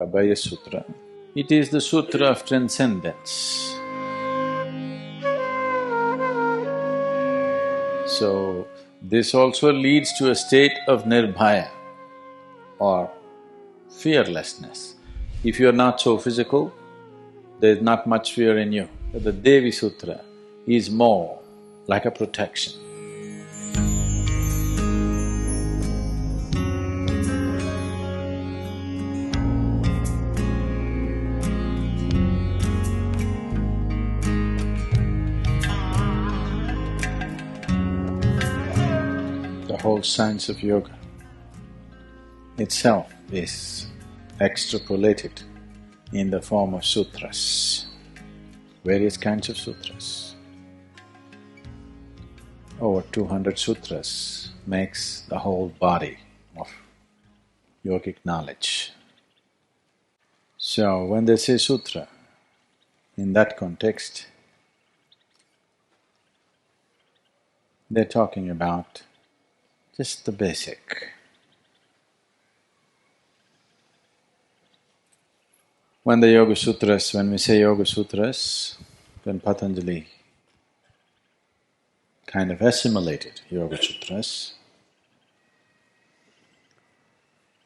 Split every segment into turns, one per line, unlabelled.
Abhaya Sutra. It is the sutra of transcendence. So, this also leads to a state of nirbhaya or fearlessness. If you are not so physical, there is not much fear in you. But the Devi Sutra is more like a protection. The whole science of yoga itself is extrapolated in the form of sutras, various kinds of sutras. Over 200 sutras makes the whole body of yogic knowledge. So when they say sutra, in that context, they're talking about just the basic. When the Yoga Sutras, when we say Yoga Sutras, when Patanjali kind of assimilated Yoga Sutras,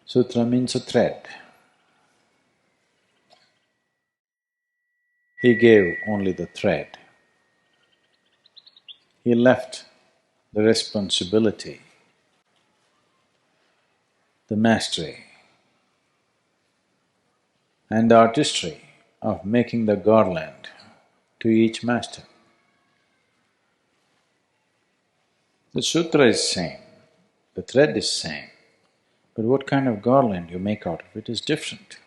sutra means a thread. He gave only the thread. He left the responsibility, the mastery and the artistry of making the garland to each master. The sutra is same, the thread is same, but what kind of garland you make out of it is different.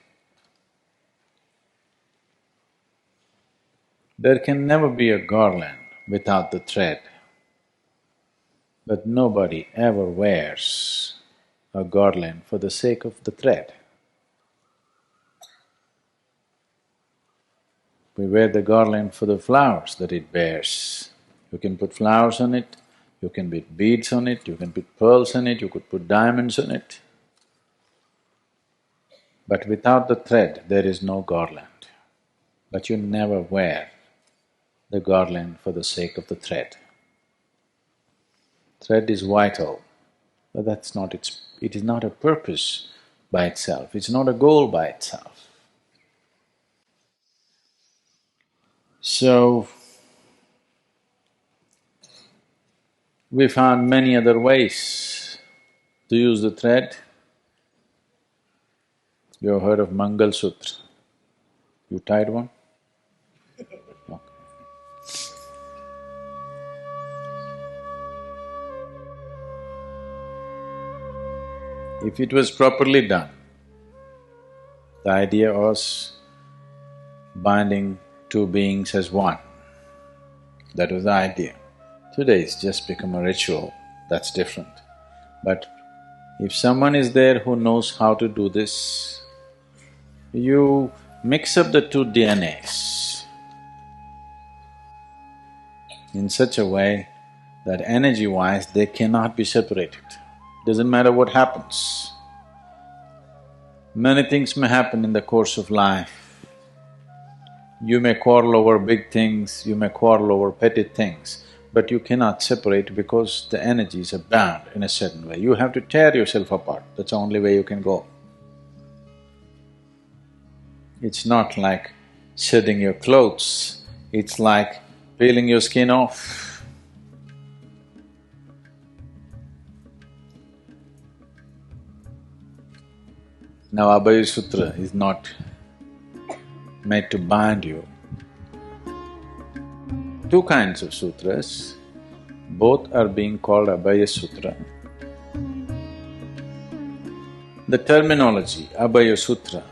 There can never be a garland without the thread, but nobody ever wears a garland for the sake of the thread. We wear the garland for the flowers that it bears. You can put flowers on it, you can put beads on it, you can put pearls on it, you could put diamonds on it. But without the thread, there is no garland. But you never wear the garland for the sake of the thread. Thread is vital, but that's not it is not a purpose by itself, it's not a goal by itself. So, we found many other ways to use the thread. You have heard of Mangal Sutra? You tied one? Okay. If it was properly done, the idea was binding two beings as one. That was the idea. Today it's just become a ritual, that's different. But if someone is there who knows how to do this, you mix up the two DNAs in such a way that energy-wise they cannot be separated. Doesn't matter what happens. Many things may happen in the course of life. You may quarrel over big things, you may quarrel over petty things, but you cannot separate because the energies are bound in a certain way. You have to tear yourself apart, that's the only way you can go. It's not like shedding your clothes, it's like peeling your skin off. Now Abhaya Sutra is not made to bind you. Two kinds of sutras, both are being called Abhaya Sutra. The terminology Abhaya Sutra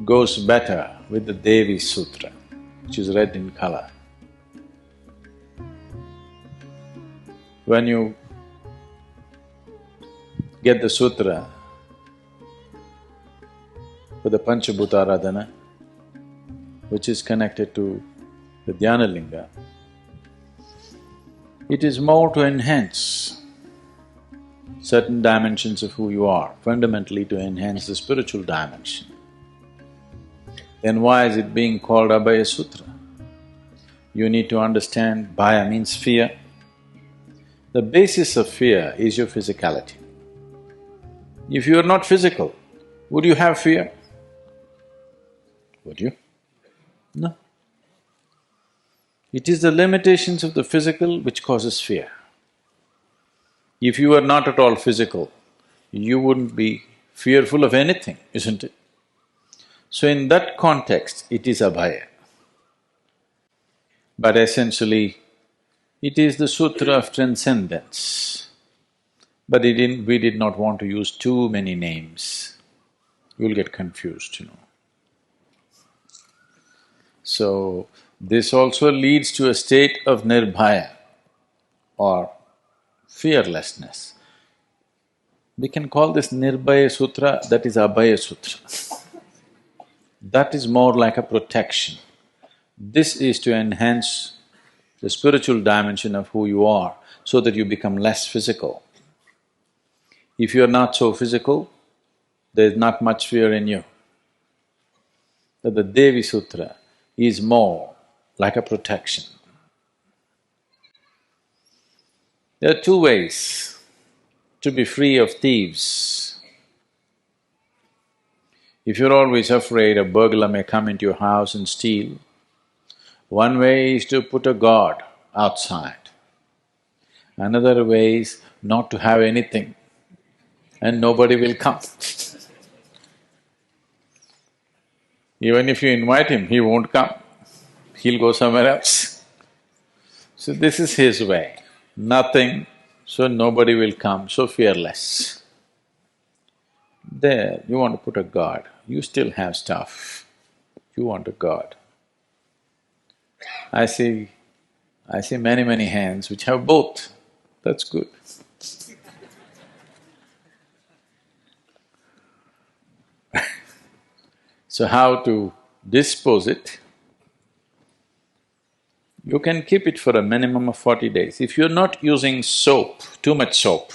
goes better with the Devi Sutra, which is red in color. When you get the sutra for the Panchabhuta Aradhana, which is connected to the Dhyana Linga, it is more to enhance certain dimensions of who you are, fundamentally to enhance the spiritual dimension. then why is it being called Abhaya Sutra? You need to understand Bhaya means fear. The basis of fear is your physicality. If you are not physical, would you have fear? Would you? No. It is the limitations of the physical which causes fear. If you are not at all physical, you wouldn't be fearful of anything, isn't it? So in that context, it is Abhaya. But essentially, it is the sutra of transcendence. But we did not want to use too many names. You'll get confused, So, this also leads to a state of nirbhaya or fearlessness. We can call this Nirbhaya Sutra, that is Abhaya Sutra. That is more like a protection. This is to enhance the spiritual dimension of who you are so that you become less physical. If you are not so physical, there is not much fear in you. But the Devi Sutra is more like a protection. There are two ways to be free of thieves. If you're always afraid a burglar may come into your house and steal, one way is to put a guard outside. Another way is not to have anything and nobody will come. Even if you invite him, he won't come, he'll go somewhere else. So this is his way, nothing, so nobody will come, so fearless. There, you want to put a guard, you still have stuff, you want a guard. I see many hands which have both, that's good. So how to dispose it? You can keep it for a minimum of 40 days. If you're not using soap, too much soap,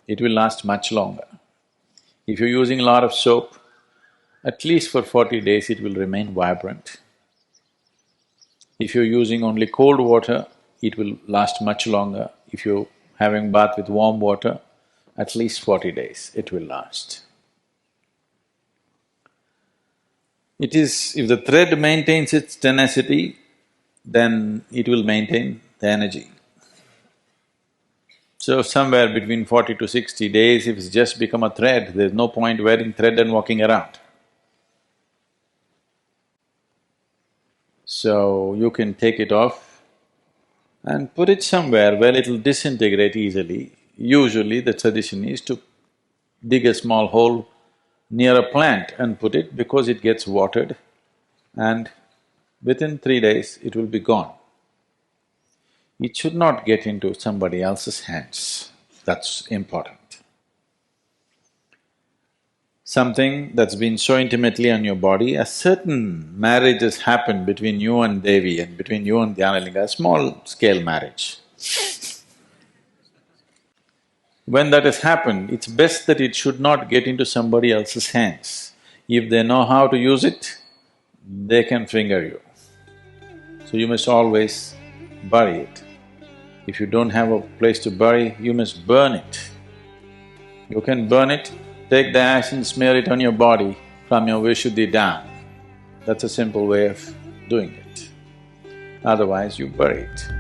it will last much longer. If you're using a lot of soap, at least for 40 days it will remain vibrant. If you're using only cold water, it will last much longer. If you're having bath with warm water, at least 40 days it will last. It is… if the thread maintains its tenacity, then it will maintain the energy. So somewhere between 40 to 60 days, if it's just become a thread, there's no point wearing thread and walking around. So you can take it off and put it somewhere where it'll disintegrate easily. Usually the tradition is to dig a small hole near a plant and put it because it gets watered and within 3 days it will be gone. It should not get into somebody else's hands, that's important. Something that's been so intimately on your body, a certain marriage has happened between you and Devi and between you and Dhyanalinga, a small-scale marriage. When that has happened, it's best that it should not get into somebody else's hands. If they know how to use it, they can finger you. So you must always bury it. If you don't have a place to bury, you must burn it. You can burn it, take the ash and smear it on your body from your Vishuddhi down. That's a simple way of doing it. Otherwise, you bury it.